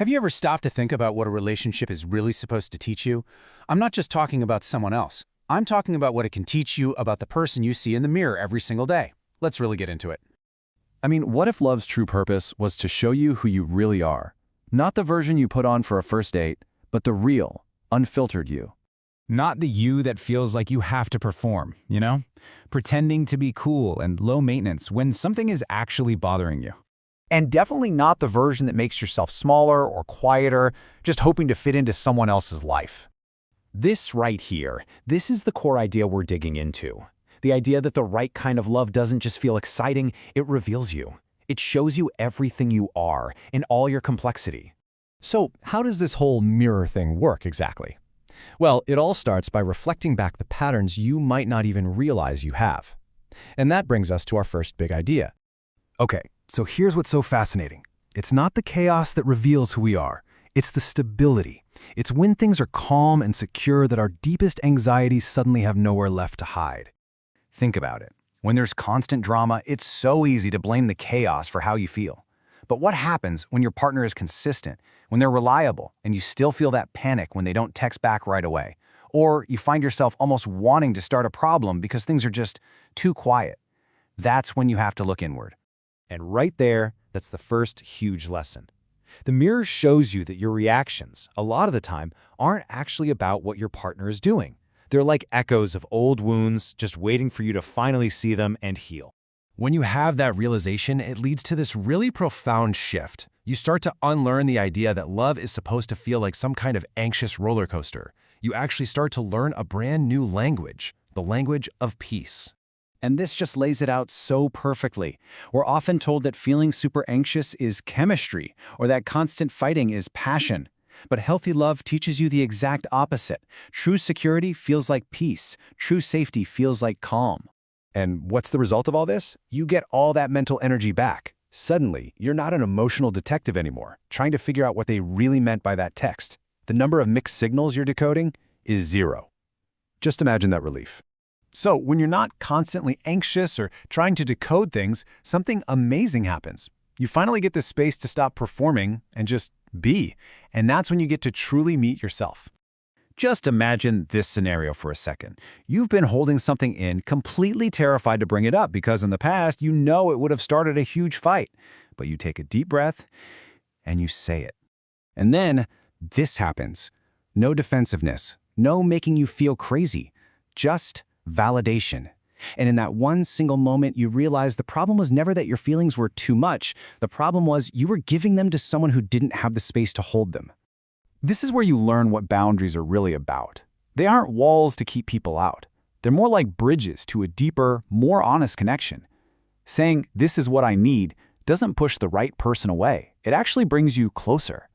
Have you ever stopped to think about what a relationship is really supposed to teach you? I'm not just talking about someone else. I'm talking about what it can teach you about the person you see in the mirror every single day. Let's really get into it. I mean, what if love's true purpose was to show you who you really are? Not the version you put on for a first date, but the real, unfiltered you. Not the you that feels like you have to perform, you know? Pretending to be cool and low maintenance when something is actually bothering you. And definitely not the version that makes yourself smaller or quieter, just hoping to fit into someone else's life. This right here, this is the core idea we're digging into. The idea that the right kind of love doesn't just feel exciting, it reveals you. It shows you everything you are in all your complexity. So how does this whole mirror thing work exactly? Well, it all starts by reflecting back the patterns you might not even realize you have. And that brings us to our first big idea. Okay, so here's what's so fascinating. It's not the chaos that reveals who we are. It's the stability. It's when things are calm and secure that our deepest anxieties suddenly have nowhere left to hide. Think about it. When there's constant drama, it's so easy to blame the chaos for how you feel. But what happens when your partner is consistent, when they're reliable, and you still feel that panic when they don't text back right away? Or you find yourself almost wanting to start a problem because things are just too quiet. That's when you have to look inward. And right there, that's the first huge lesson. The mirror shows you that your reactions, a lot of the time, aren't actually about what your partner is doing. They're like echoes of old wounds, just waiting for you to finally see them and heal. When you have that realization, it leads to this really profound shift. You start to unlearn the idea that love is supposed to feel like some kind of anxious roller coaster. You actually start to learn a brand new language, the language of peace. And this just lays it out so perfectly. We're often told that feeling super anxious is chemistry, or that constant fighting is passion. But healthy love teaches you the exact opposite. True security feels like peace. True safety feels like calm. And what's the result of all this? You get all that mental energy back. Suddenly, you're not an emotional detective anymore, trying to figure out what they really meant by that text. The number of mixed signals you're decoding is 0. Just imagine that relief. So when you're not constantly anxious or trying to decode things, something amazing happens. You finally get the space to stop performing and just be. And that's when you get to truly meet yourself. Just imagine this scenario for a second. You've been holding something in, completely terrified to bring it up because in the past you know it would have started a huge fight. But you take a deep breath and you say it. And then this happens. No defensiveness, no making you feel crazy, just validation. And in that one single moment, you realize the problem was never that your feelings were too much. The problem was you were giving them to someone who didn't have the space to hold them. This is where you learn what boundaries are really about. They aren't walls to keep people out. They're more like bridges to a deeper, more honest connection. Saying, "This is what I need," doesn't push the right person away. It actually brings you closer.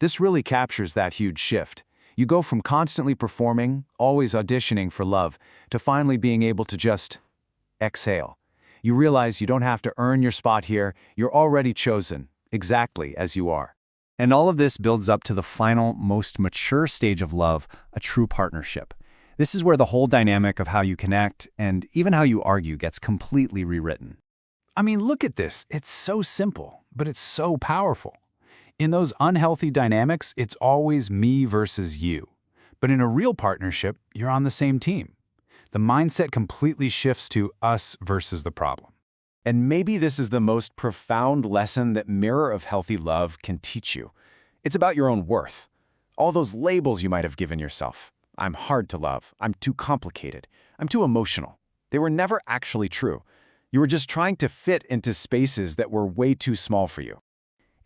This really captures that huge shift. You go from constantly performing, always auditioning for love, to finally being able to just exhale. You realize you don't have to earn your spot here. You're already chosen, exactly as you are. And all of this builds up to the final, most mature stage of love, a true partnership. This is where the whole dynamic of how you connect and even how you argue gets completely rewritten. I mean, look at this. It's so simple, but it's so powerful. In those unhealthy dynamics, it's always me versus you. But in a real partnership, you're on the same team. The mindset completely shifts to us versus the problem. And maybe this is the most profound lesson that Mirror of Healthy Love can teach you. It's about your own worth. All those labels you might have given yourself. I'm hard to love. I'm too complicated. I'm too emotional. They were never actually true. You were just trying to fit into spaces that were way too small for you.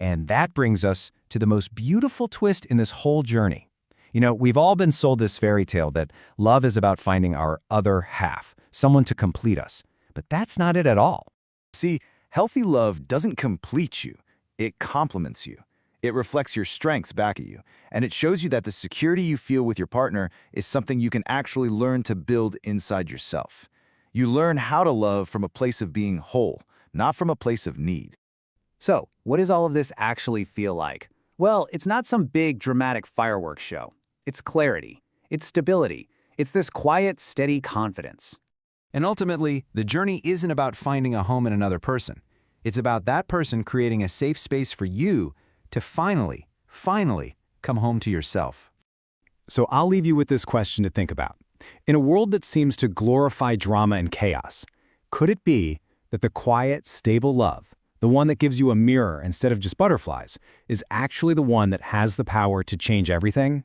And that brings us to the most beautiful twist in this whole journey. You know, we've all been sold this fairy tale that love is about finding our other half, someone to complete us. But that's not it at all. See, healthy love doesn't complete you. It complements you. It reflects your strengths back at you. And it shows you that the security you feel with your partner is something you can actually learn to build inside yourself. You learn how to love from a place of being whole, not from a place of need. So, what does all of this actually feel like? Well, it's not some big, dramatic fireworks show. It's clarity. It's stability. It's this quiet, steady confidence. And ultimately, the journey isn't about finding a home in another person. It's about that person creating a safe space for you to finally finally come home to yourself. So I'll leave you with this question to think about. In a world that seems to glorify drama and chaos, could it be that the quiet, stable love, the one that gives you a mirror instead of just butterflies, is actually the one that has the power to change everything?